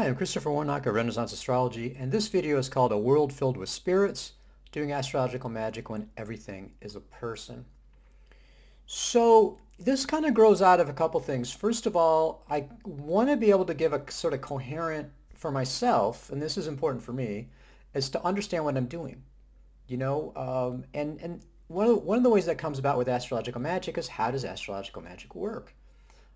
Hi, I'm Christopher Warnock of Renaissance Astrology, and this video is called A World Filled with Spirits, Doing Astrological Magic When Everything is a Person. So this kind of grows out of a couple things. First of all, I want to be able to give a sort of coherent for myself, and this is important for me, is to understand what I'm doing. And one of the ways that comes about with astrological magic is how does astrological magic work?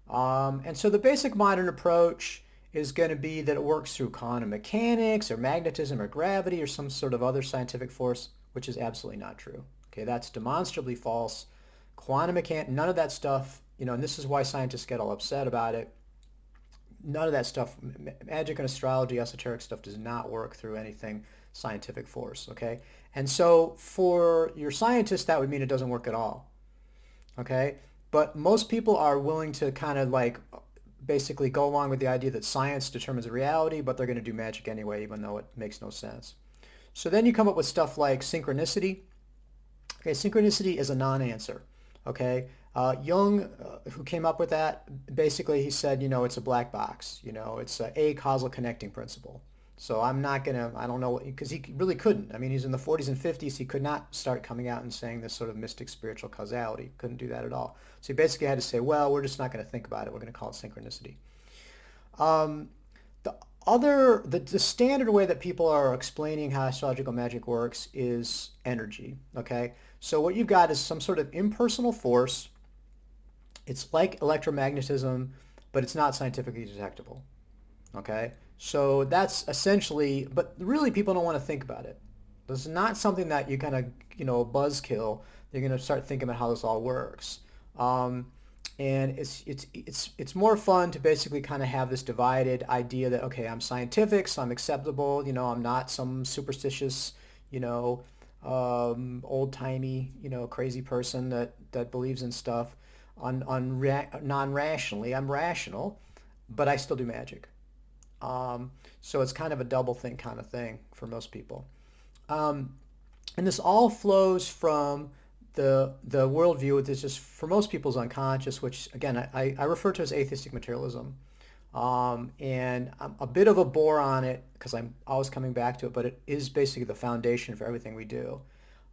And so the basic modern approach is going to be that it works through quantum mechanics or magnetism or gravity or some sort of other scientific force, which is absolutely not true. Okay, that's demonstrably false. Quantum mechanics, none of that stuff, and this is why scientists get all upset about it. None of that stuff, magic and astrology, esoteric stuff does not work through anything scientific force, okay? And so for your scientists, that would mean it doesn't work at all, okay? But most people are willing to kind of like basically go along with the idea that science determines reality, but they're going to do magic anyway, even though it makes no sense. So then you come up with stuff like synchronicity. Okay, synchronicity is a non-answer. Okay, Jung, who came up with that, basically he said, it's a black box. It's a causal connecting principle. So I'm not gonna, I don't know, because he really couldn't. I mean, he's in the 40s and 50s. He could not start coming out and saying this sort of mystic spiritual causality. Couldn't do that at all. So he basically had to say, well, we're just not going to think about it. We're going to call it synchronicity. Um, the standard way that people are explaining how astrological magic works is energy. Okay, so what you've got is some sort of impersonal force. It's like electromagnetism, but it's not scientifically detectable. Okay, so that's essentially, but really people don't want to think about it. This is not something that you kind of, buzzkill. You're going to start thinking about how this all works. Um, and it's more fun to basically kind of have this divided idea that, okay, I'm scientific, so I'm acceptable. I'm not some superstitious, old-timey, crazy person that believes in stuff non-rationally. I'm rational, but I still do magic. So it's kind of a double think kind of thing for most people. Um, and this all flows from the worldview that is just for most people's unconscious, which again I refer to as atheistic materialism. And I'm a bit of a bore on it because I'm always coming back to it, but it is basically the foundation for everything we do.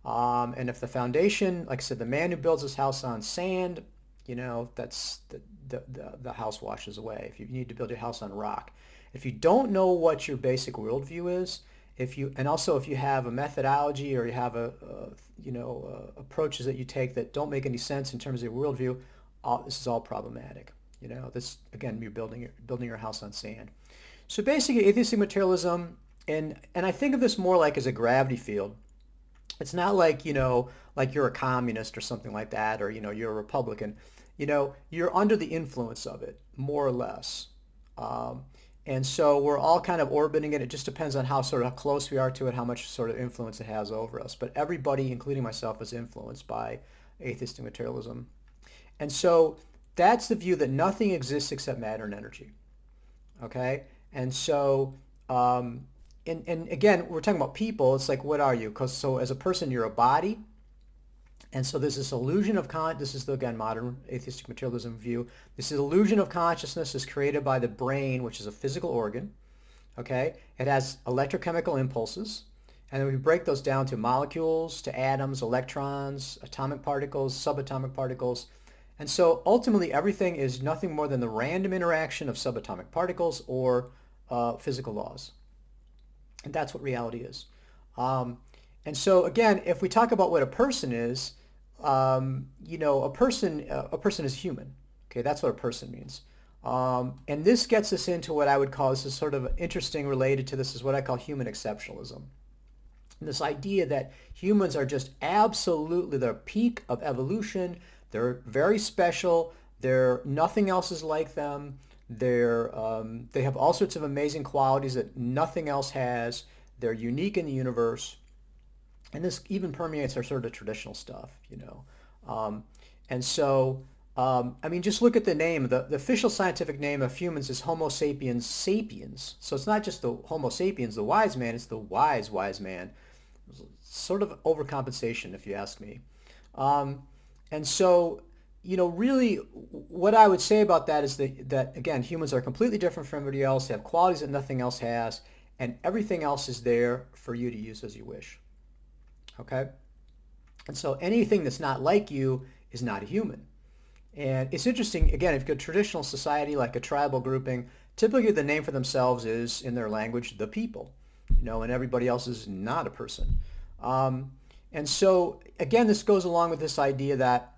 And if the foundation, like I said, the man who builds his house on sand, that's the house washes away. If you need to build your house on rock. If you don't know what your basic worldview is, if you have a methodology or you have approaches that you take that don't make any sense in terms of your worldview, this is all problematic. This again, you're building your house on sand. So basically, atheistic materialism, and I think of this more like as a gravity field. It's not like like you're a communist or something like that, or you're a Republican. You're under the influence of it more or less. And so we're all kind of orbiting it. It just depends on how sort of close we are to it, how much sort of influence it has over us. But everybody, including myself, is influenced by atheistic materialism. And so that's the view that nothing exists except matter and energy. Okay? And so, and again, we're talking about people. It's like, what are you? Because so as a person, you're a body. And so there's this illusion of this is the, again, modern atheistic materialism view. This illusion of consciousness is created by the brain, which is a physical organ. Okay? It has electrochemical impulses. And then we break those down to molecules, to atoms, electrons, atomic particles, subatomic particles. And so ultimately everything is nothing more than the random interaction of subatomic particles or physical laws. And that's what reality is. And so again, if we talk about what a person is, a person is human. Okay, that's what a person means. And this gets us into what I would call, this is sort of interesting related to this, is what I call human exceptionalism. And this idea that humans are just absolutely the peak of evolution. They're very special. Nothing else is like them. They have all sorts of amazing qualities that nothing else has. They're unique in the universe. And this even permeates our sort of traditional stuff, And so, I mean, just look at the name. The official scientific name of humans is Homo sapiens sapiens. So it's not just the Homo sapiens, the wise man, it's the wise man. Sort of overcompensation, if you ask me. And so really what I would say about that is that again, humans are completely different from everybody else. They have qualities that nothing else has, and everything else is there for you to use as you wish. Okay? And so anything that's not like you is not a human. And it's interesting, again, if you go to traditional society like a tribal grouping, typically the name for themselves is, in their language, the people, and everybody else is not a person. Um, and so, again, this goes along with this idea that,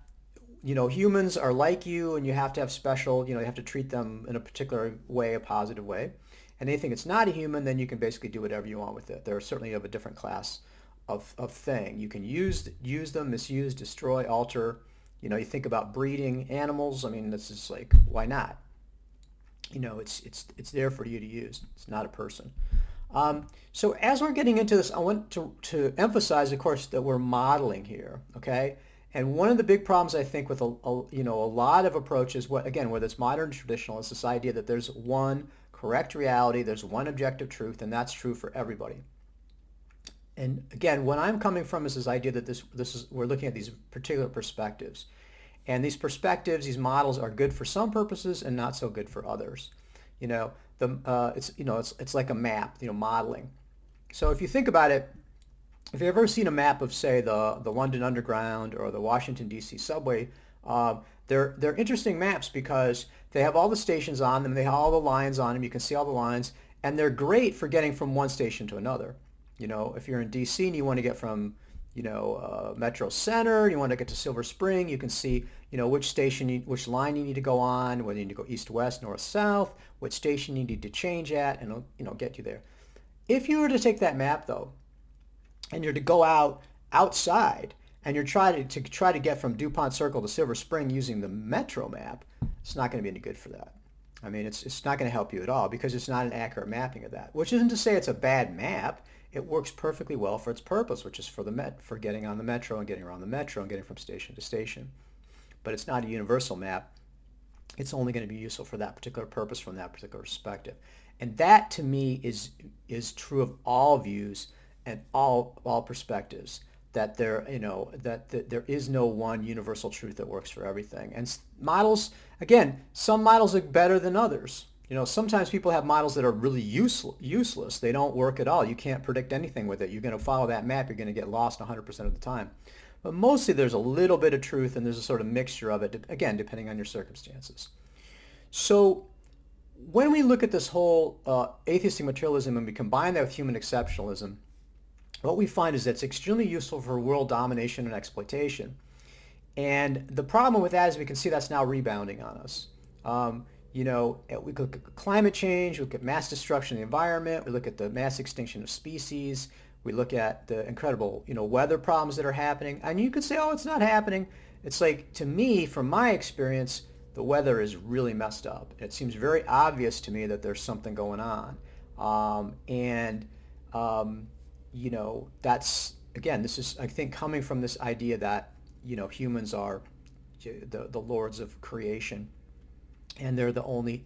humans are like you and you have to have special, you have to treat them in a particular way, a positive way. And anything that's not a human, then you can basically do whatever you want with it. They're certainly of a different class of thing. You can use them, misuse, destroy, alter. You think about breeding animals. I mean, this is like, why not? It's there for you to use. It's not a person. So as we're getting into this, I want to emphasize, of course, that we're modeling here, okay? And one of the big problems I think with a lot of approaches, whether it's modern or traditional, is this idea that there's one correct reality, there's one objective truth, and that's true for everybody. And again, what I'm coming from is this idea that we're looking at these particular perspectives. And these perspectives, these models are good for some purposes and not so good for others. It's like a map, modeling. So if you think about it, if you've ever seen a map of, say, the London Underground or the Washington, D.C. subway, they're interesting maps because they have all the stations on them, they have all the lines on them, you can see all the lines, and they're great for getting from one station to another. If you're in D.C. and you want to get from, Metro Center, you want to get to Silver Spring, you can see, which line you need to go on, whether you need to go east, west, north, south, which station you need to change at, and it'll, get you there. If you were to take that map, though, and you're to go outside, and you're trying to get from DuPont Circle to Silver Spring using the Metro map, it's not going to be any good for that. I mean, it's not going to help you at all because it's not an accurate mapping of that, which isn't to say it's a bad map. It works perfectly well for its purpose, which is for getting on the Metro and getting around the Metro and getting from station to station. But it's not a universal map. It's only going to be useful for that particular purpose from that particular perspective. And that, to me, is true of all views and all perspectives. That there is no one universal truth that works for everything. And models, again, some models are better than others. Sometimes people have models that are really useless. They don't work at all. You can't predict anything with it. You're going to follow that map. You're going to get lost 100% of the time. But mostly there's a little bit of truth and there's a sort of mixture of it, again, depending on your circumstances. So when we look at this whole atheistic materialism and we combine that with human exceptionalism, what we find is that it's extremely useful for world domination and exploitation. And the problem with that is we can see that's now rebounding on us. We look at climate change, we look at mass destruction of the environment, we look at the mass extinction of species, we look at the incredible, weather problems that are happening. And you could say, oh, it's not happening. It's like, to me, from my experience, the weather is really messed up. It seems very obvious to me that there's something going on. That's, again, this is, I think, coming from this idea that, humans are the lords of creation. And they're the only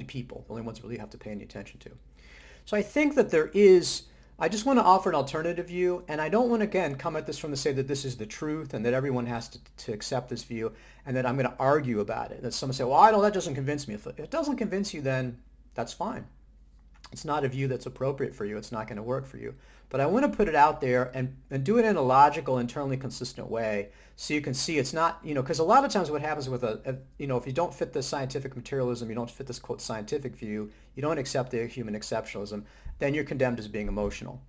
people, the only ones really have to pay any attention to. So I think that I just want to offer an alternative view, and I don't want to, again, come at this from the say that this is the truth and that everyone has to accept this view and that I'm going to argue about it. That someone say, well, I know that doesn't convince me. If it doesn't convince you, then that's fine. It's not a view that's appropriate for you. It's not going to work for you. But I want to put it out there and do it in a logical, internally consistent way so you can see it's not, because a lot of times what happens with if you don't fit the scientific materialism, you don't fit this, quote, scientific view, you don't accept the human exceptionalism, then you're condemned as being emotional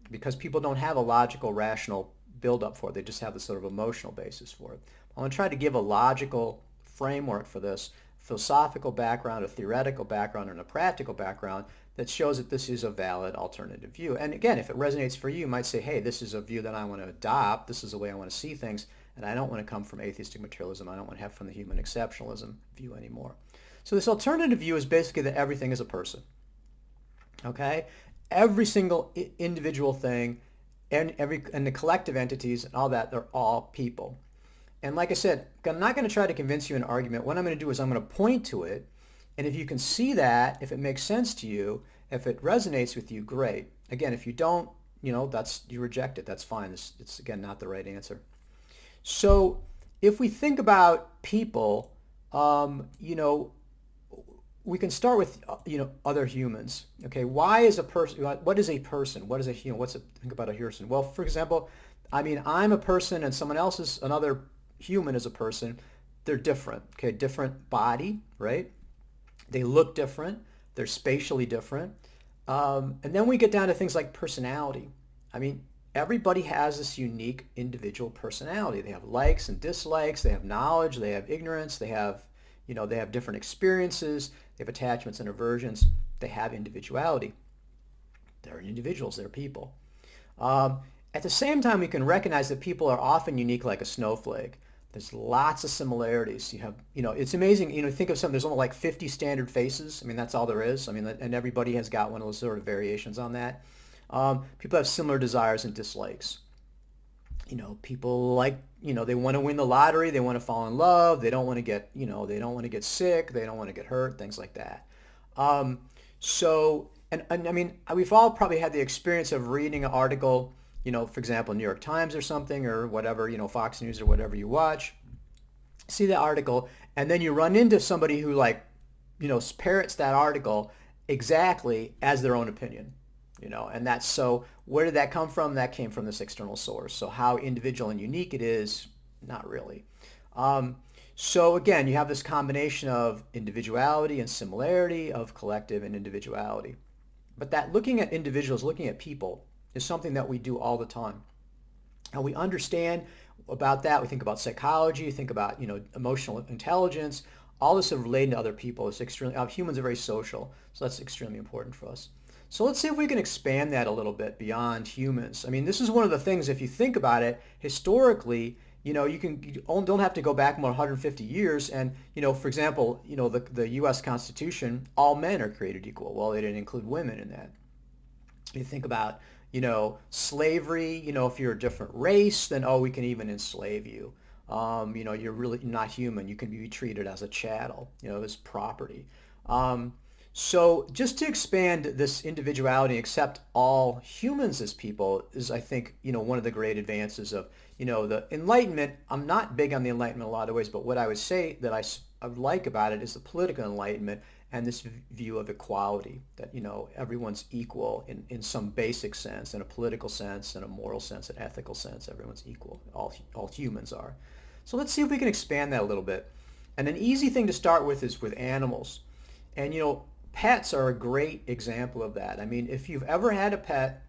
because people don't have a logical, rational build-up for it. They just have this sort of emotional basis for it. I'm going to try to give a logical framework for this, philosophical background, a theoretical background, and a practical background that shows that this is a valid alternative view. And again, if it resonates for you, you might say, hey, this is a view that I want to adopt. This is the way I want to see things. And I don't want to come from atheistic materialism. I don't want to have from the human exceptionalism view anymore. So this alternative view is basically that everything is a person. Okay? Every single individual thing and the collective entities and all that, they're all people. And like I said, I'm not going to try to convince you in an argument. What I'm going to do is I'm going to point to it. And if you can see that, if it makes sense to you, if it resonates with you, great. Again, if you don't, you reject it. That's fine. It's again, not the right answer. So if we think about people, you know, we can start with other humans. Okay, why is a person? What is a person? What is a human? Think about a person? Well, for example, I mean, I'm a person, and someone else is another human is a person. They're different. Okay, different body, right? They look different. They're spatially different. And then we get down to things like personality. I mean, everybody has this unique individual personality. They have likes and dislikes. They have knowledge. They have ignorance. They have different experiences. They have attachments and aversions. They have individuality. They're individuals. They're people. Um, at the same time, we can recognize that people are often unique like a snowflake. There's lots of similarities. It's amazing. Think of something. There's only like 50 standard faces. I mean, that's all there is. I mean, and everybody has got one of those sort of variations on that. People have similar desires and dislikes. People like, they want to win the lottery. They want to fall in love. They don't want to get, they don't want to get sick. They don't want to get hurt, things like that. Um, and I mean, we've all probably had the experience of reading an article, for example, New York Times or something or whatever, Fox News or whatever you watch, see the article, and then you run into somebody who like, parrots that article exactly as their own opinion, and that's so where did that come from? That came from this external source. So how individual and unique it is, not really. Um, so again, you have this combination of individuality and similarity, of collective and individuality. But that looking at individuals, looking at people, is something that we do all the time. And we understand about that. We think about psychology, think about, emotional intelligence. All this is relating to other people. It's extremely, humans are very social, so that's extremely important for us. So let's see if we can expand that a little bit beyond humans. I mean, this is one of the things, if you think about it, historically, you don't have to go back more than 150 years. And, for example, the U.S. Constitution, all men are created equal. Well, they didn't include women in that. You think about, slavery, if you're a different race, then, oh, we can even enslave you. You're really not human. You can be treated as a chattel, as property. Um, so just to expand this individuality and accept all humans as people is, I think, one of the great advances of, the Enlightenment. I'm not big on the Enlightenment in a lot of ways, but what I would say that I like about it is the political Enlightenment and this view of equality, that, everyone's equal in some basic sense, in a political sense, in a moral sense, an ethical sense. Everyone's equal. All humans are. So let's see if we can expand that a little bit. And an easy thing to start with is with animals. And, pets are a great example of that. I mean, if you've ever had a pet,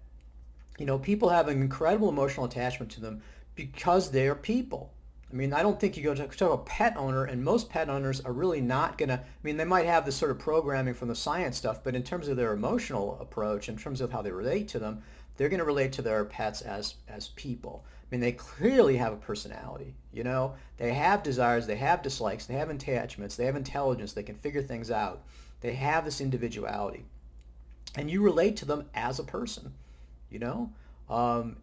people have an incredible emotional attachment to them because they're people. I mean, I don't think you go to a pet owner, and most pet owners are really not going to, I mean, they might have this sort of programming from the science stuff, but in terms of their emotional approach, in terms of how they relate to them, they're going to relate to their pets as people. I mean, they clearly have a personality, They have desires, they have dislikes, they have attachments, they have intelligence, they can figure things out. They have this individuality. And you relate to them as a person, you know?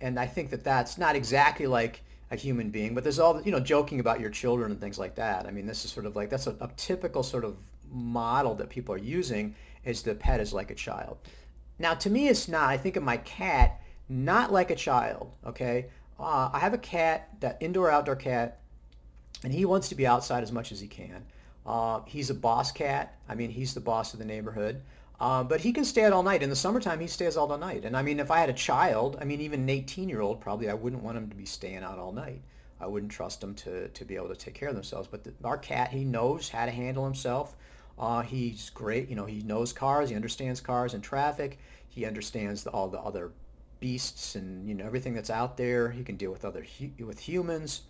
And I think that that's not exactly like a human being, but there's all, joking about your children and things like that. I mean, this is sort of like, that's a typical sort of model that people are using, is the pet is like a child. Now, to me, it's not. I think of my cat not like a child, okay? I have a cat, that indoor-outdoor cat, and he wants to be outside as much as he can. He's a boss cat. I mean, he's the boss of the neighborhood. But he can stay out all night. In the summertime, he stays out all night. And I mean, if I had a child, I mean, even an 18-year-old, probably I wouldn't want him to be staying out all night. I wouldn't trust them to be able to take care of themselves. But our cat, he knows how to handle himself. He's great. He knows cars. He understands cars and traffic. He understands all the other beasts and, everything that's out there. He can deal with with humans.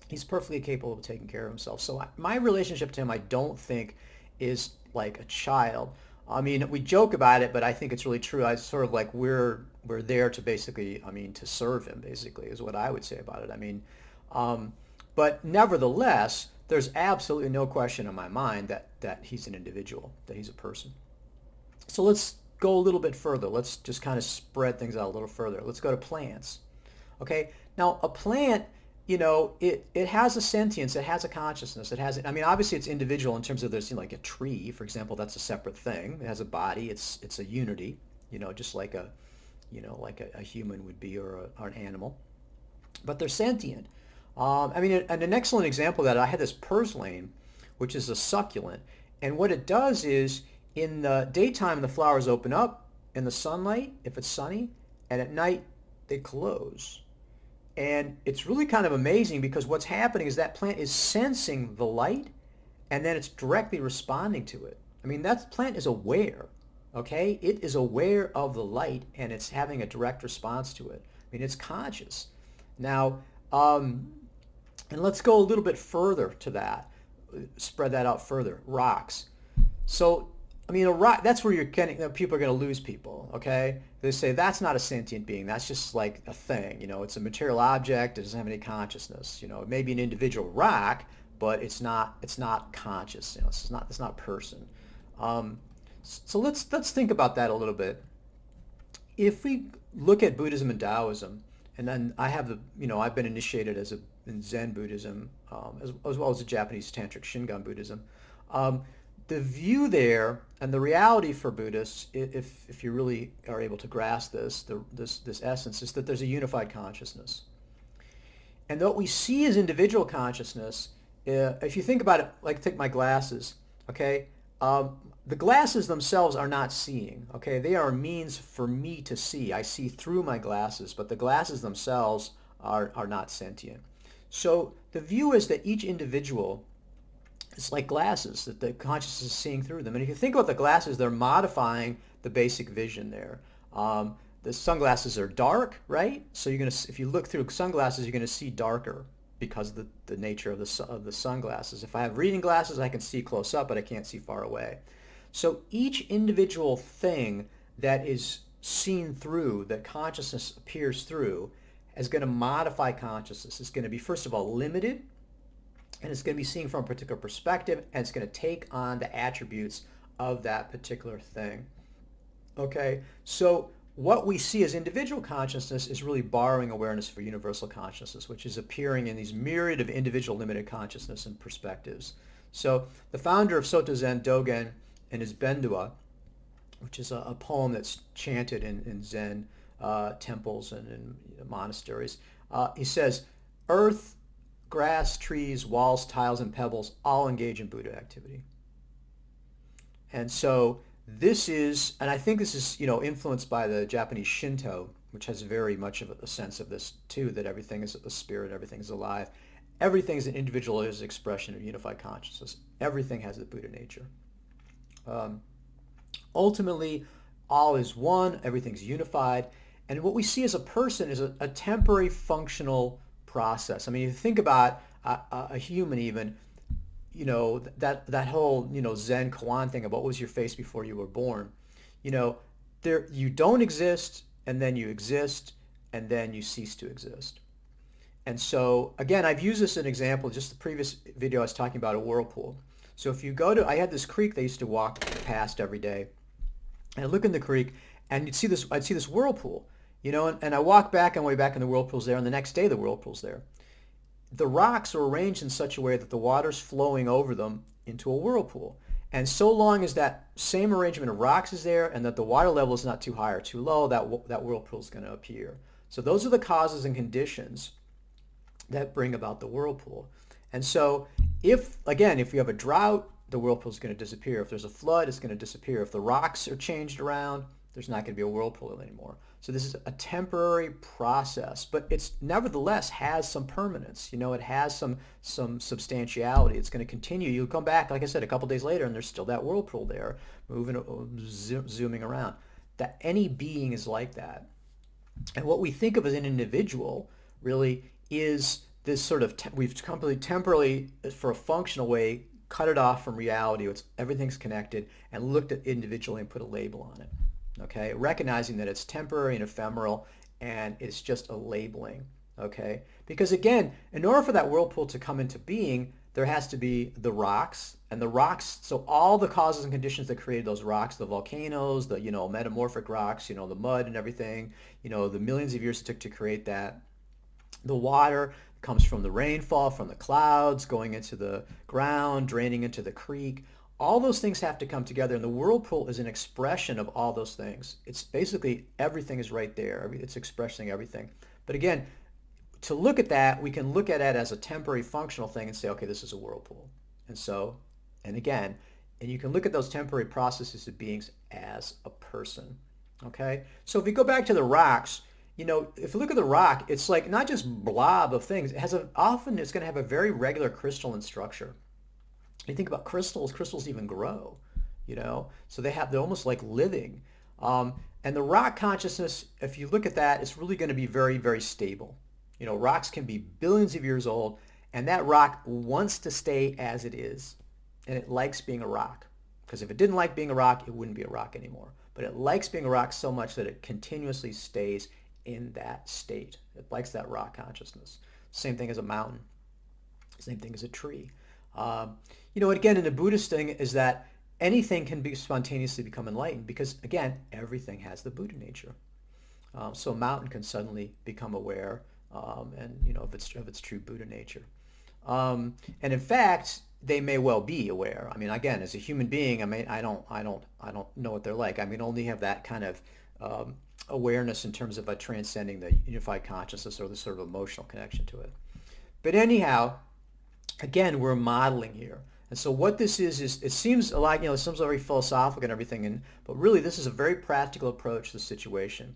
He's perfectly capable of taking care of himself. So my relationship to him, I don't think is like a child. I mean, we joke about it, but I think it's really true. I sort of like we're there to basically, I mean, to serve him, basically, is what I would say about it. I mean, um, but nevertheless, there's absolutely no question in my mind that he's an individual, that he's a person. So let's go a little bit further. Let's just kind of spread things out a little further. Let's go to plants. Okay. Now, a plant, it has a sentience, it has a consciousness, I mean, obviously it's individual in terms of there's, like a tree, for example, that's a separate thing. It has a body, it's a unity, just like a human would be, or an animal. But they're sentient. I mean, and an excellent example of that, I had this purslane, which is a succulent. And what it does is in the daytime, the flowers open up in the sunlight, if it's sunny, and at night they close. And it's really kind of amazing because what's happening is that plant is sensing the light and then it's directly responding to it. I mean, that plant is aware, okay? It is aware of the light and it's having a direct response to it. I mean, it's conscious. Now, and let's go a little bit further to that, spread that out further. Rocks. So, I mean, a rock, that's where you're getting, people are going to lose people, okay? They say that's not a sentient being. That's just like a thing, it's a material object. It doesn't have any consciousness. It may be an individual rock, but it's not conscious. It's not a person. So let's think about that a little bit. If we look at Buddhism and Taoism, and then I've been initiated in Zen Buddhism, as well as the Japanese Tantric Shingon Buddhism. The view there and the reality for Buddhists, if you really are able to grasp this essence, is that there's a unified consciousness. And what we see as individual consciousness, if you think about it, like take my glasses, okay? The glasses themselves are not seeing, okay? They are a means for me to see. I see through my glasses, but the glasses themselves are not sentient. So the view is that each individual is like glasses, that the consciousness is seeing through them. And if you think about the glasses, they're modifying the basic vision there. The sunglasses are dark, right? So if you look through sunglasses, you're going to see darker because of the nature of the sunglasses. If I have reading glasses, I can see close up, but I can't see far away. So each individual thing that is seen through, that consciousness appears through, is going to modify consciousness. It's going to be, first of all, limited, and it's going to be seen from a particular perspective, and it's going to take on the attributes of that particular thing. Okay, so what we see as individual consciousness is really borrowing awareness for universal consciousness, which is appearing in these myriad of individual limited consciousness and perspectives. So the founder of Soto Zen Dogen in his Bendowa, which is a poem that's chanted in Zen temples and in monasteries, he says, earth, grass, trees, walls, tiles, and pebbles all engage in Buddha activity. And so this is, and I think this is, influenced by the Japanese Shinto, which has very much of a sense of this too, that everything is a spirit, everything is alive. Everything is an individualized expression of unified consciousness. Everything has the Buddha nature. Ultimately, all is one, everything's unified, and what we see as a person is a temporary functional process. I mean, you think about a human even, that whole, Zen koan thing about what was your face before you were born. You don't exist, and then you exist, and then you cease to exist. And so, again, I've used this as an example, just the previous video I was talking about a whirlpool. So if you I had this creek they used to walk past every day, and I look in the creek, and I'd see this whirlpool, and I walk back on the way back, and the whirlpool's there, and the next day the whirlpool's there. The rocks are arranged in such a way that the water's flowing over them into a whirlpool. And so long as that same arrangement of rocks is there and that the water level is not too high or too low, that whirlpool is going to appear. So those are the causes and conditions that bring about the whirlpool. And so if you have a drought, the whirlpool is going to disappear. If there's a flood, it's going to disappear. If the rocks are changed around, there's not going to be a whirlpool anymore. So this is a temporary process, but it's nevertheless has some permanence. It has some substantiality. It's going to continue. You'll come back, like I said, a couple days later, and there's still that whirlpool there, zooming around. That any being is like that. And what we think of as an individual really is this sort of, we've completely temporarily, for a functional way, cut it off from reality. Everything's connected, and looked at individually and put a label on it. Okay, recognizing that it's temporary and ephemeral, and it's just a labeling. Okay, because again, in order for that whirlpool to come into being, there has to be the rocks, and the rocks. So all the causes and conditions that created those rocks, the volcanoes, the metamorphic rocks, the mud and everything, the millions of years it took to create that. The water comes from the rainfall, from the clouds, going into the ground, draining into the creek. All those things have to come together, and the whirlpool is an expression of all those things. It's basically everything is right there. It's expressing everything. But again, to look at that, we can look at it as a temporary functional thing and say, okay, this is a whirlpool. And so, and again, and you can look at those temporary processes of beings as a person. Okay? So if we go back to the rocks, if you look at the rock, it's like not just blob of things. It has often it's going to have a very regular crystalline structure. You think about crystals even grow, so they're almost like living. And the rock consciousness, if you look at that, it's really going to be very, very stable. Rocks can be billions of years old, and that rock wants to stay as it is, and it likes being a rock. Because if it didn't like being a rock, it wouldn't be a rock anymore. But it likes being a rock so much that it continuously stays in that state. It likes that rock consciousness. Same thing as a mountain. Same thing as a tree. Again, in the Buddhist thing is that anything can be spontaneously become enlightened because, again, everything has the Buddha nature. So a mountain can suddenly become aware, and of its true Buddha nature. And in fact, they may well be aware. I mean, again, as a human being, I don't know what they're like. I mean, only have that kind of awareness in terms of transcending the unified consciousness or the sort of emotional connection to it. But anyhow, again, we're modeling here. And so what this is it seems like, it seems very philosophical and everything, but really this is a very practical approach to the situation.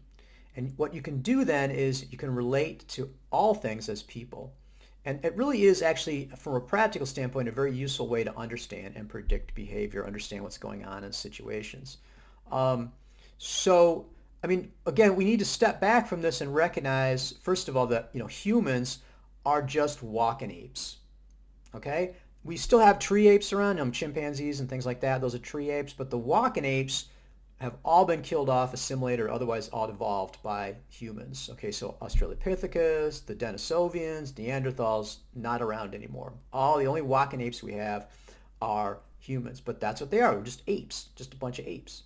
And what you can do then is you can relate to all things as people. And it really is actually, from a practical standpoint, a very useful way to understand and predict behavior, understand what's going on in situations. So, again, we need to step back from this and recognize, first of all, that, humans are just walking apes. Okay? We still have tree apes around, chimpanzees and things like that. Those are tree apes, but the walking apes have all been killed off, assimilated, or otherwise all evolved by humans. Okay, so Australopithecus, the Denisovians, Neanderthals, not around anymore. The only walking apes we have are humans, but that's what they are. We're just apes, just a bunch of apes.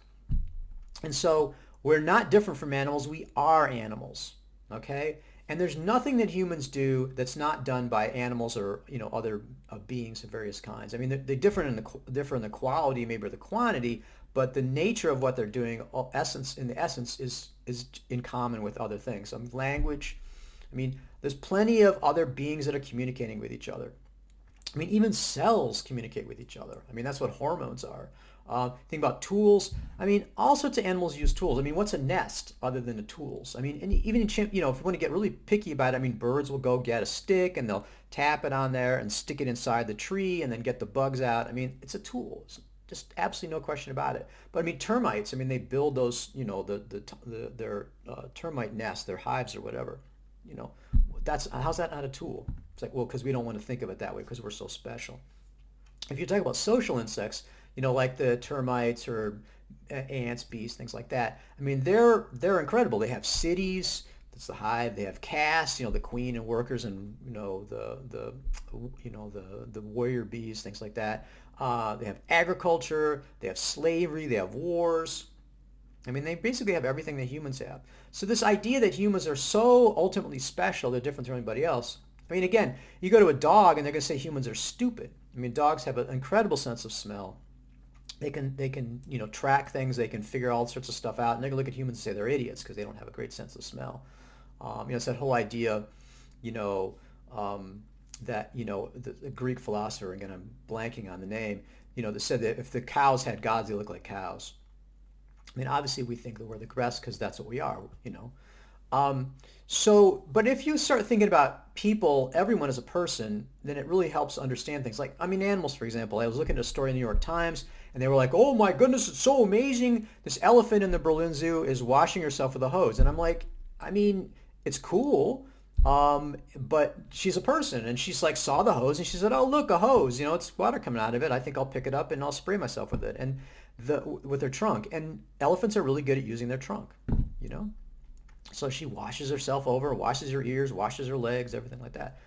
And so we're not different from animals. We are animals, okay? And there's nothing that humans do that's not done by animals or other beings of various kinds. I mean, they differ in the quality, maybe, or the quantity, but the nature of what they're doing, in the essence, is in common with other things. Language. There's plenty of other beings that are communicating with each other. Even cells communicate with each other. That's what hormones are. Think about tools. All sorts of animals use tools. What's a nest other than the tools? And even in if you want to get really picky about it, birds will go get a stick and they'll tap it on there and stick it inside the tree and then get the bugs out. It's a tool. It's just absolutely no question about it. But termites. They build those, their termite nests, their hives or whatever. How's that not a tool? It's like, well, because we don't want to think of it that way because we're so special. If you talk about social insects, like the termites or ants, bees, things like that. They're incredible. They have cities. That's the hive. They have castes. The queen and workers, and the warrior bees, things like that. They have agriculture. They have slavery. They have wars. They basically have everything that humans have. So this idea that humans are so ultimately special, they're different from anybody else. Again, you go to a dog and they're going to say humans are stupid. Dogs have an incredible sense of smell. They can track things. They can figure all sorts of stuff out, and they're gonna look at humans and say they're idiots because they don't have a great sense of smell. It's that whole idea, that the Greek philosopher, again I'm blanking on the name, that said that if the cows had gods, they look like cows. Obviously we think that we're the best because that's what we are. But if you start thinking about people, everyone as a person, then it really helps understand things. Like, animals, for example. I was looking at a story in the New York Times, and they were like, oh my goodness, it's so amazing. This elephant in the Berlin Zoo is washing herself with a hose. And I'm like, it's cool, but she's a person. And she's like, saw the hose, and she said, oh, look, a hose. It's water coming out of it. I think I'll pick it up and I'll spray myself with it. And with her trunk. And elephants are really good at using their trunk, So she washes herself over, washes her ears, washes her legs, everything like that.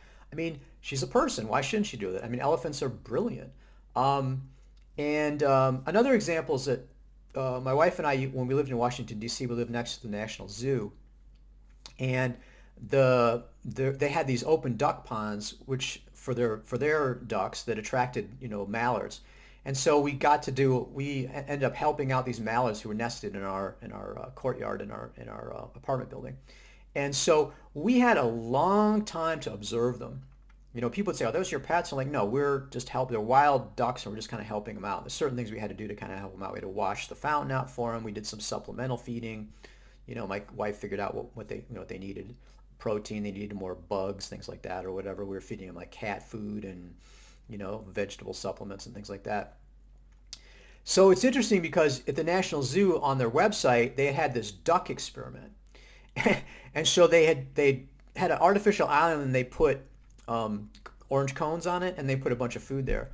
She's a person. Why shouldn't she do that? Elephants are brilliant. Another example is that my wife and I, when we lived in Washington, D.C., we lived next to the National Zoo. And they had these open duck ponds, which for their ducks that attracted, mallards. And so we ended up helping out these mallards who were nested in our courtyard in our apartment building. And so we had a long time to observe them. People would say, "Oh, those are your pets." I'm like, "No, we're just helping. They're wild ducks, and we're just kind of helping them out." There's certain things we had to do to kind of help them out. We had to wash the fountain out for them. We did some supplemental feeding. My wife figured out what they what they needed, protein. They needed more bugs, things like that, or whatever. We were feeding them like cat food and vegetable supplements and things like that. So it's interesting because at the National Zoo on their website they had this duck experiment, and so they had an artificial island and they put orange cones on it and they put a bunch of food there,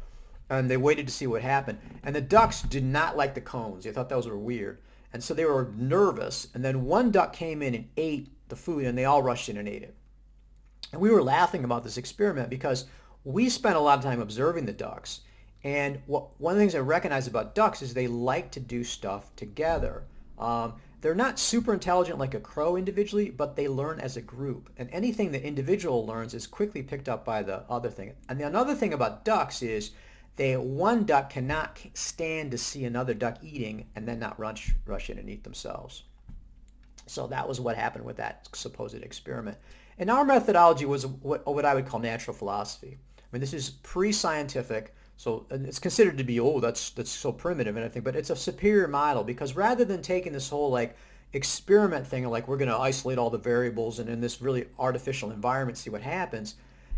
and they waited to see what happened. And the ducks did not like the cones. They thought those were weird, and so they were nervous. And then one duck came in and ate the food, and they all rushed in and ate it. And we were laughing about this experiment because we spent a lot of time observing the ducks. And one of the things I recognize about ducks is they like to do stuff together. They're not super intelligent like a crow individually, but they learn as a group. And anything the individual learns is quickly picked up by the other thing. And the another thing about ducks is one duck cannot stand to see another duck eating and then not rush in and eat themselves. So that was what happened with that supposed experiment. And our methodology was what I would call natural philosophy. I mean, this is pre-scientific, so it's considered to be, oh, that's so primitive and everything, but it's a superior model because rather than taking this whole like experiment thing, like we're going to isolate all the variables and in this really artificial environment see what happens,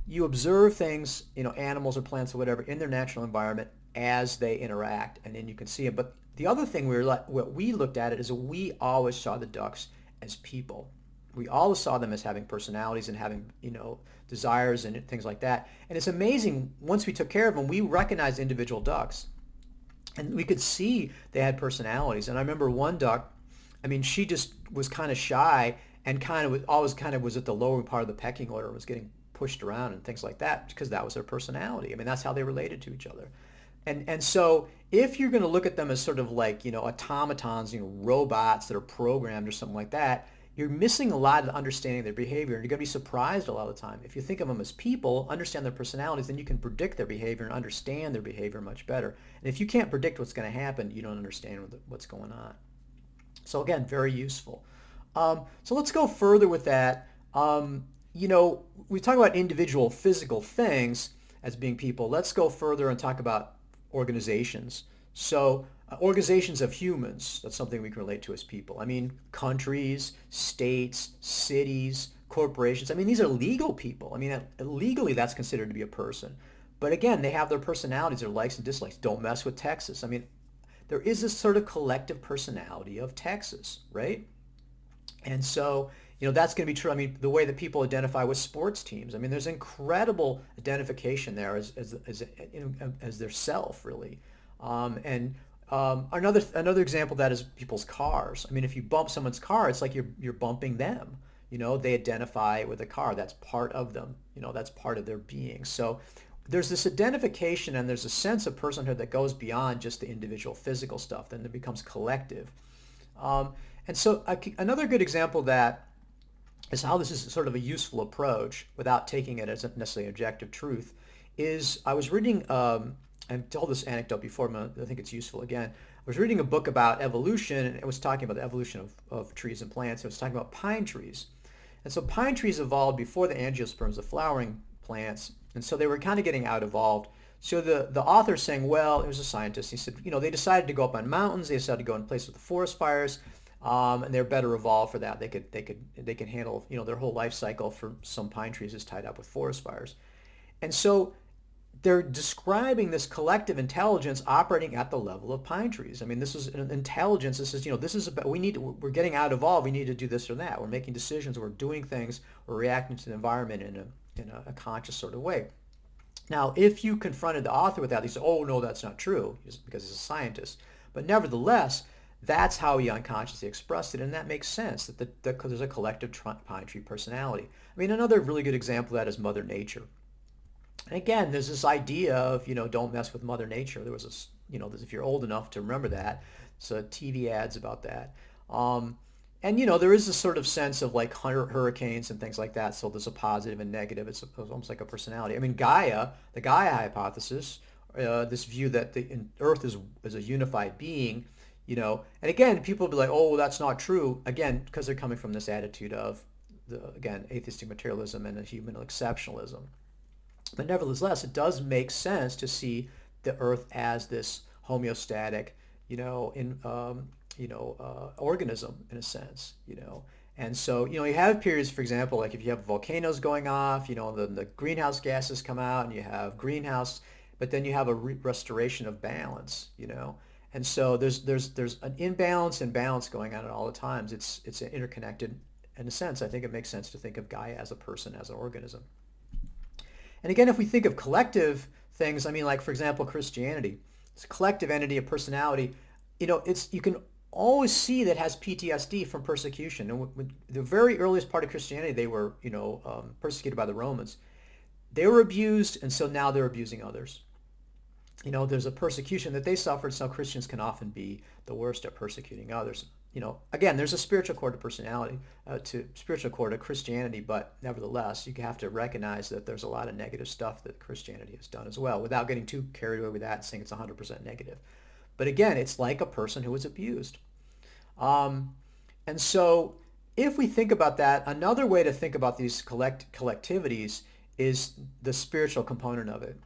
you observe things, animals or plants or whatever in their natural environment as they interact, and then you can see it. But the other thing what we looked at it is we always saw the ducks as people. We always saw them as having personalities and having, desires and things like that. And it's amazing, once we took care of them, we recognized individual ducks. And we could see they had personalities. And I remember one duck, I mean, she just was kind of shy and always was at the lower part of the pecking order and was getting pushed around and things like that because that was their personality. I mean, that's how they related to each other. And so if you're going to look at them as sort of like, automatons, robots that are programmed or something like that, you're missing a lot of the understanding of their behavior, and you're going to be surprised a lot of the time. If you think of them as people, understand their personalities, then you can predict their behavior and understand their behavior much better. And if you can't predict what's going to happen, you don't understand what's going on. So again, very useful. So let's go further with that. We talk about individual physical things as being people. Let's go further and talk about organizations. So organizations of humans, that's something we can relate to as people. I mean, countries, states, cities, corporations. I mean, these are legal people. I mean, legally that's considered to be a person. But again, they have their personalities, their likes and dislikes. Don't mess with Texas. I mean, there is this sort of collective personality of Texas, right? And so, that's going to be true. I mean, the way that people identify with sports teams. I mean, there's incredible identification there as their self, really. Another example of that is people's cars. I mean, if you bump someone's car, it's like you're bumping them. They identify with a car. That's part of them. That's part of their being. So there's this identification and there's a sense of personhood that goes beyond just the individual physical stuff. Then it becomes collective. And so another good example of that is how this is sort of a useful approach without taking it as necessarily objective truth is I was reading, I've told this anecdote before, but I think it's useful again. I was reading a book about evolution, and it was talking about the evolution of trees and plants. It was talking about pine trees. And so pine trees evolved before the angiosperms, the flowering plants, and so they were kind of getting out-evolved. So the author's saying, well, it was a scientist. He said, they decided to go up on mountains. They decided to go in place with the forest fires. And they're better evolved for that. They can handle, their whole life cycle for some pine trees is tied up with forest fires. And so they're describing this collective intelligence operating at the level of pine trees. I mean, this is an intelligence. This is, this is about, we're getting out evolved. We need to do this or that. We're making decisions. We're doing things. We're reacting to the environment in a conscious sort of way. Now, if you confronted the author with that, he said, oh, no, that's not true, because he's a scientist. But nevertheless, that's how he unconsciously expressed it, and that makes sense, that there's a collective pine tree personality. I mean, another really good example of that is Mother Nature. And again, there's this idea of, don't mess with Mother Nature. There was this, if you're old enough to remember that, so TV ads about that. And, there is this sort of sense of like hurricanes and things like that, so there's a positive and negative. It's almost like a personality. I mean, the Gaia hypothesis, this view that the Earth is a unified being, and again, people will be like, oh, that's not true, again, because they're coming from this attitude of again, atheistic materialism and a human exceptionalism. But nevertheless, it does make sense to see the Earth as this homeostatic, organism in a sense, And so, you have periods, for example, like if you have volcanoes going off, the greenhouse gases come out and you have greenhouse, but then you have a restoration of balance. And so there's an imbalance and balance going on at all the times. It's interconnected in a sense. I think it makes sense to think of Gaia as a person, as an organism. And again, if we think of collective things, I mean, like for example, Christianity, it's a collective entity of personality. You can always see that has PTSD from persecution. And with the very earliest part of Christianity, they were, persecuted by the Romans. They were abused, and so now they're abusing others. There's a persecution that they suffered, so Christians can often be the worst at persecuting others. Again, there's a spiritual core to personality, to spiritual core to Christianity, but nevertheless, you have to recognize that there's a lot of negative stuff that Christianity has done as well, without getting too carried away with that and saying it's 100% negative. But again, it's like a person who was abused. And so if we think about that, another way to think about these collectivities is the spiritual component of it.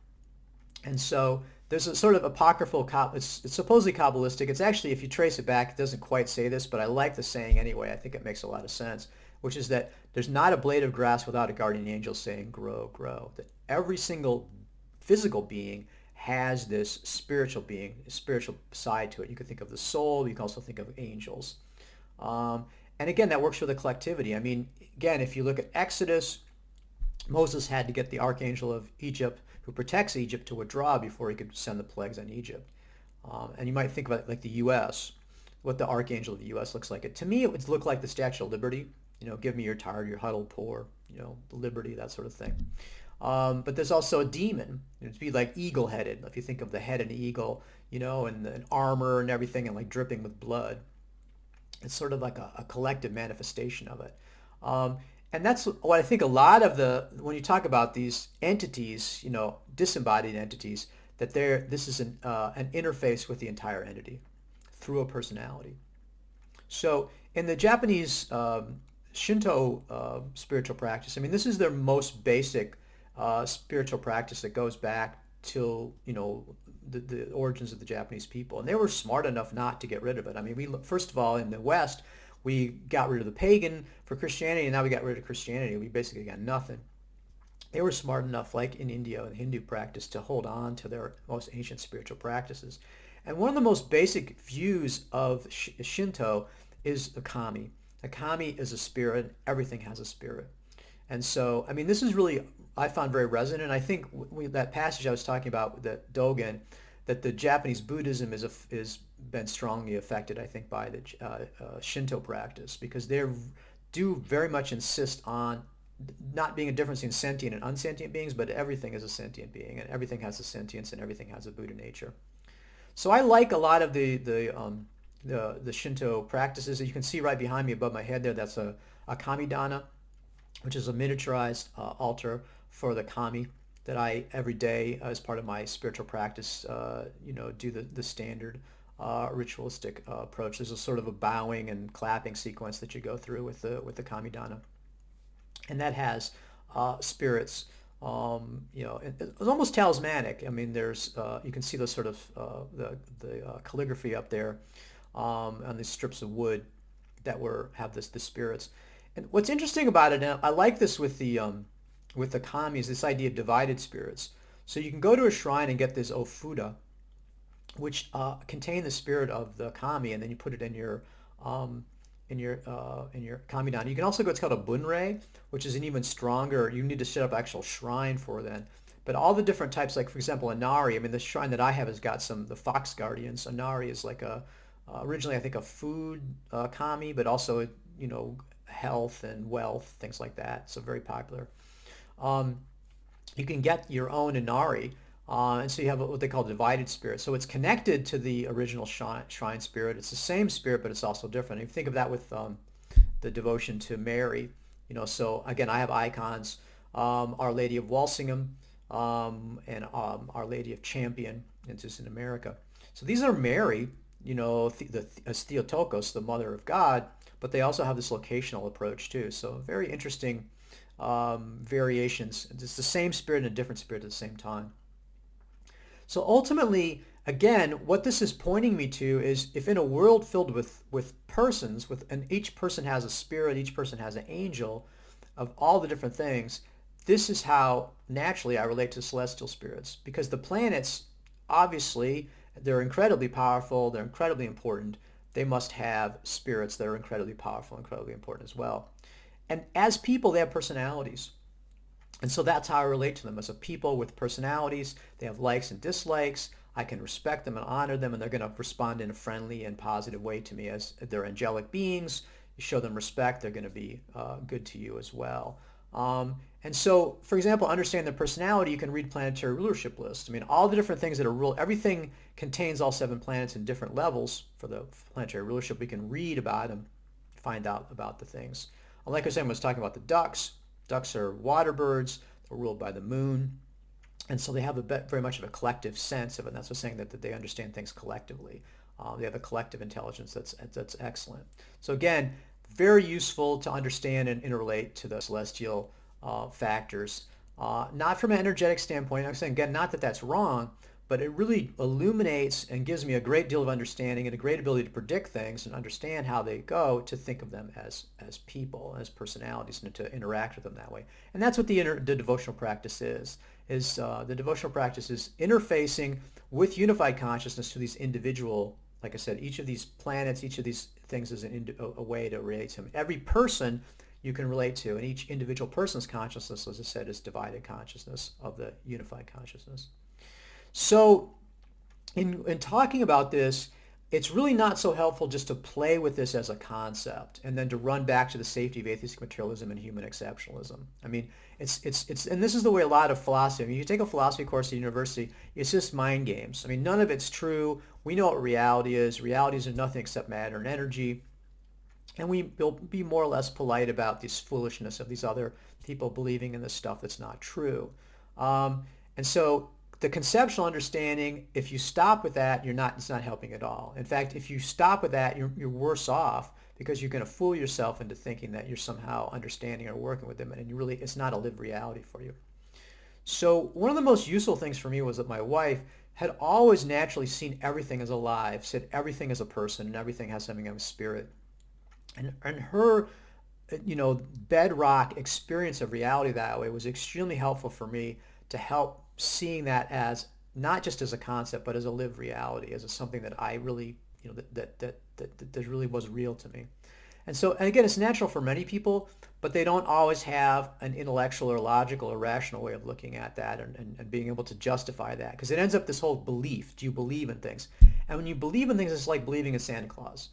And so there's a sort of apocryphal, it's supposedly Kabbalistic. It's actually, if you trace it back, it doesn't quite say this, but I like the saying anyway. I think it makes a lot of sense, which is that there's not a blade of grass without a guardian angel saying, grow, grow. That every single physical being has this spiritual being, a spiritual side to it. You could think of the soul. You can also think of angels. And again, that works for the collectivity. I mean, again, if you look at Exodus, Moses had to get the archangel of Egypt, who protects Egypt, to withdraw before he could send the plagues on Egypt. And you might think about it like the U.S., what the archangel of the U.S. looks like. To me, it would look like the Statue of Liberty. Give me your tired, your huddled poor, liberty, that sort of thing. But there's also a demon. It'd be like eagle-headed. If you think of the head of an eagle, and armor and everything, and like dripping with blood. It's sort of like a collective manifestation of it. And that's what I think a lot of when you talk about these entities, disembodied entities, that this is an interface with the entire entity through a personality. So in the Japanese Shinto spiritual practice, I mean, this is their most basic spiritual practice that goes back till, the origins of the Japanese people. And they were smart enough not to get rid of it. I mean, first of all, in the West, we got rid of the pagan for Christianity, and now we got rid of Christianity. We basically got nothing. They were smart enough, like in India and Hindu practice, to hold on to their most ancient spiritual practices. And one of the most basic views of Shinto is a kami. A kami is a spirit. Everything has a spirit. And so, I mean, this is really, I found very resonant. I think that passage I was talking about, that Dogen, that the Japanese Buddhism is been strongly affected, I think, by the Shinto practice, because they do very much insist on not being a difference in sentient and unsentient beings, but everything is a sentient being, and everything has a sentience, and everything has a Buddha nature. So I like a lot of the Shinto practices. You can see right behind me above my head there, that's a kamidana, which is a miniaturized altar for the kami that I, every day, as part of my spiritual practice, do the standard ritualistic approach. There's a sort of a bowing and clapping sequence that you go through with the kamidana, and that has spirits. It's almost talismanic. I mean, there's you can see the sort of the calligraphy up there on these strips of wood that have the spirits. And what's interesting about it, and I like this with the kami, is this idea of divided spirits. So you can go to a shrine and get this ofuda, which contain the spirit of the kami, and then you put it in your kamidana. You can also go, it's called a bunrei, which is an even stronger, you need to set up an actual shrine for then. But all the different types, like for example, Inari, I mean, the shrine that I have has got the fox guardians. Inari is like originally I think a food kami, but also, health and wealth, things like that. So very popular. You can get your own Inari, and so you have what they call divided spirit. So it's connected to the original shrine spirit. It's the same spirit, but it's also different. If you think of that with the devotion to Mary, so again, I have icons, Our Lady of Walsingham, and Our Lady of Champion, it's just in America. So these are Mary, as Theotokos, the mother of God, but they also have this locational approach too. So very interesting variations. It's the same spirit and a different spirit at the same time. So ultimately, again, what this is pointing me to is if in a world filled with persons, and each person has a spirit, each person has an angel of all the different things, this is how naturally I relate to celestial spirits. Because the planets, obviously, they're incredibly powerful, they're incredibly important. They must have spirits that are incredibly powerful, incredibly important as well. And as people, they have personalities. And so that's how I relate to them as a people with personalities. They have likes and dislikes. I can respect them and honor them, and they're going to respond in a friendly and positive way to me as they're angelic beings. You show them respect, they're going to be good to you as well. And so, for example, understanding their personality, you can read planetary rulership lists. I mean, all the different things that are ruled, everything contains all 7 planets in different levels for the planetary rulership. We can read about them, find out about the things. Like I said, I was talking about the ducks. Ducks are water birds. They're ruled by the moon. And so they have very much of a collective sense of it. And that's what's saying that they understand things collectively. They have a collective intelligence that's excellent. So again, very useful to understand and interrelate to the celestial factors. Not from an energetic standpoint. I'm saying, again, not that that's wrong, but it really illuminates and gives me a great deal of understanding and a great ability to predict things and understand how they go, to think of them as people, as personalities, and to interact with them that way. And that's what the devotional practice is the devotional practice is interfacing with unified consciousness to these individual, like I said, each of these planets, each of these things is a way to relate to them. Every person you can relate to, and each individual person's consciousness, as I said, is divided consciousness of the unified consciousness. So in talking about this, it's really not so helpful just to play with this as a concept and then to run back to the safety of atheistic materialism and human exceptionalism. I mean, it's and this is the way a lot of philosophy, I mean, you take a philosophy course at university, it's just mind games. I mean, none of it's true. We know what reality is. Realities are nothing except matter and energy. And we will be more or less polite about this foolishness of these other people believing in this stuff that's not true. And so the conceptual understanding, if you stop with that, it's not helping at all. In fact, if you stop with that, you're worse off, because you're going to fool yourself into thinking that you're somehow understanding or working with them, and it's not a lived reality for you. So one of the most useful things for me was that my wife had always naturally seen everything as alive, said everything is a person, and everything has something of a spirit. And her, bedrock experience of reality that way was extremely helpful for me to help seeing that as not just as a concept, but as a lived reality, as something that I really, that really was real to me. And again, it's natural for many people, but they don't always have an intellectual or logical or rational way of looking at that and being able to justify that, because it ends up this whole belief. Do you believe in things? And when you believe in things, it's like believing in Santa Claus.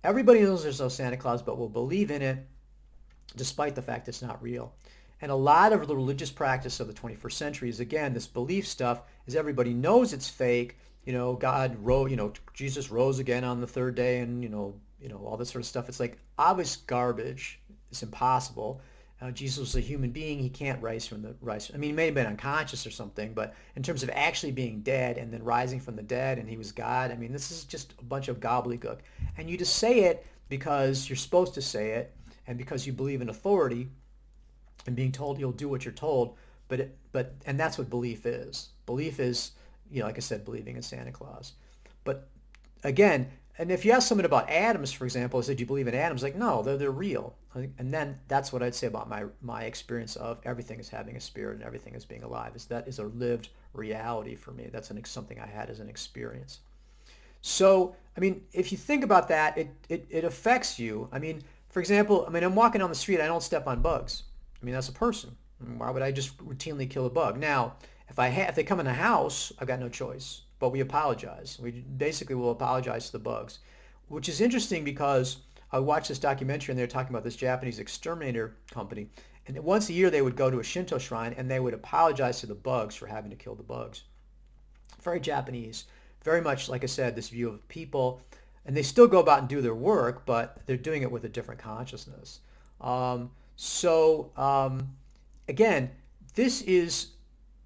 Everybody knows there's no Santa Claus, but will believe in it despite the fact it's not real. And a lot of the religious practice of the 21st century is, again, this belief stuff is everybody knows it's fake. God rose, Jesus rose again on the 3rd day, and, all this sort of stuff. It's like obvious garbage. It's impossible. Jesus was a human being. He can't rise. I mean, he may have been unconscious or something, but in terms of actually being dead and then rising from the dead, and he was God, I mean, this is just a bunch of gobbledygook. And you just say it because you're supposed to say it and because you believe in authority and being told you'll do what you're told, and that's what belief is. Belief is, like I said, believing in Santa Claus. But again, and if you ask someone about atoms, for example, I said, do you believe in atoms? Like, no, they're real. And then that's what I'd say about my experience of everything is having a spirit and everything is being alive. That is a lived reality for me. That's something I had as an experience. So, I mean, if you think about that, it affects you. I mean, for example, I'm walking down the street, I don't step on bugs. I mean, that's a person. Why would I just routinely kill a bug? Now, if they come in the house, I've got no choice. But we apologize. We basically will apologize to the bugs, which is interesting because I watched this documentary and they were talking about this Japanese exterminator company. And once a year they would go to a Shinto shrine and they would apologize to the bugs for having to kill the bugs. Very Japanese. Very much, like I said, this view of people. And they still go about and do their work, but they're doing it with a different consciousness. Again, this is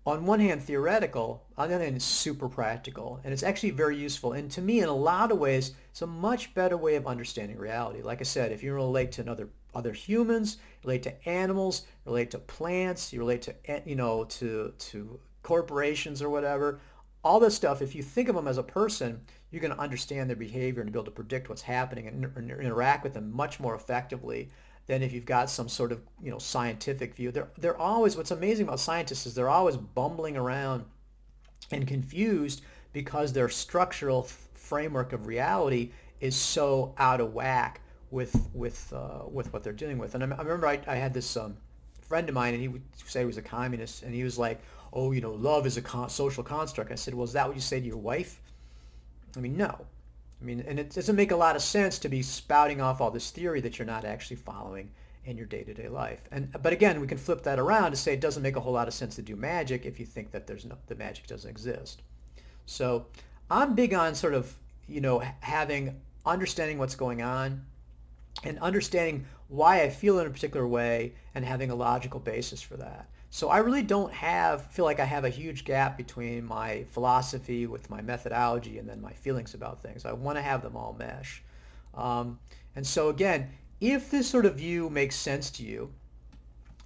on one hand theoretical, on the other hand it's super practical, and it's actually very useful. And to me, in a lot of ways, it's a much better way of understanding reality. Like I said, if you relate to other humans, relate to animals, relate to plants, you relate to to corporations or whatever, all this stuff. If you think of them as a person, you're going to understand their behavior and be able to predict what's happening and interact with them much more effectively than if you've got some sort of scientific view. They're always, what's amazing about scientists is they're always bumbling around and confused because their structural framework of reality is so out of whack with what they're dealing with. And I remember I had this friend of mine, and he would say he was a communist, and he was like, "Oh, love is a social construct." I said, "Well, is that what you say to your wife?" I mean, no. I mean, and it doesn't make a lot of sense to be spouting off all this theory that you're not actually following in your day-to-day life. But again, we can flip that around to say it doesn't make a whole lot of sense to do magic if you think that the magic doesn't exist. So I'm big on sort of, having understanding what's going on and understanding why I feel in a particular way and having a logical basis for that. So I really don't feel like I have a huge gap between my philosophy with my methodology and then my feelings about things. I want to have them all mesh. Um, and so again, if this sort of view makes sense to you,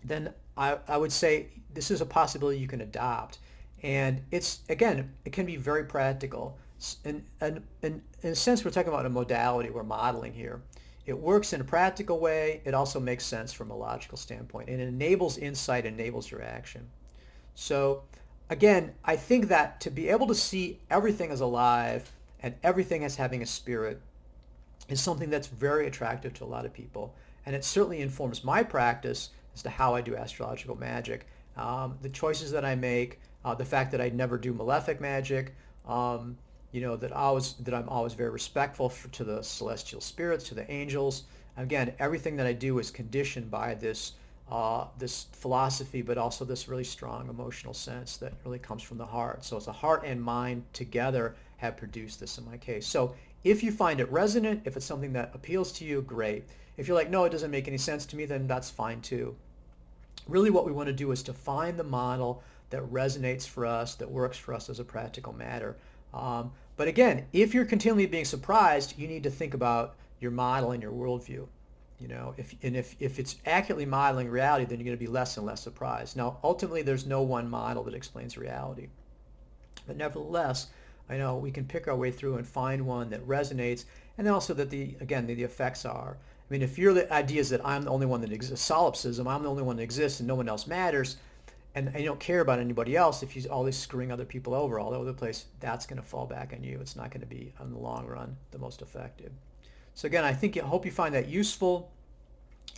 then I would say this is a possibility you can adopt. And again, it can be very practical. In a sense, we're talking about a modality, we're modeling here. It works in a practical way. It also makes sense from a logical standpoint. And it enables insight, enables your action. So again, I think that to be able to see everything as alive and everything as having a spirit is something that's very attractive to a lot of people. And it certainly informs my practice as to how I do astrological magic. The choices that I make, the fact that I never do malefic magic, that I'm always very respectful to the celestial spirits, to the angels. Again, everything that I do is conditioned by this philosophy, but also this really strong emotional sense that really comes from the heart. So it's the heart and mind together have produced this in my case. So if you find it resonant, if it's something that appeals to you, great. If you're like, no, it doesn't make any sense to me, then that's fine too. Really what we want to do is to find the model that resonates for us, that works for us as a practical matter. But again, if you're continually being surprised, you need to think about your model and your worldview. If it's accurately modeling reality, then you're going to be less and less surprised. Now, ultimately, there's no one model that explains reality. But nevertheless, I know we can pick our way through and find one that resonates, and also that the effects are. I mean, if the idea is that I'm the only one that exists, solipsism, I'm the only one that exists and no one else matters, and you don't care about anybody else, if you're always screwing other people over all over the place, that's going to fall back on you. It's not going to be, in the long run, the most effective. So again, I hope you find that useful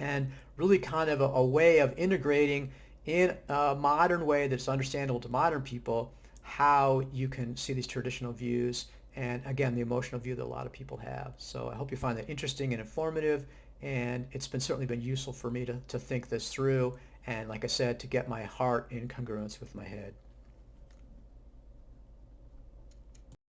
and really kind of a way of integrating in a modern way that's understandable to modern people how you can see these traditional views and, again, the emotional view that a lot of people have. So I hope you find that interesting and informative, and it's certainly been useful for me to think this through and, like I said, to get my heart in congruence with my head.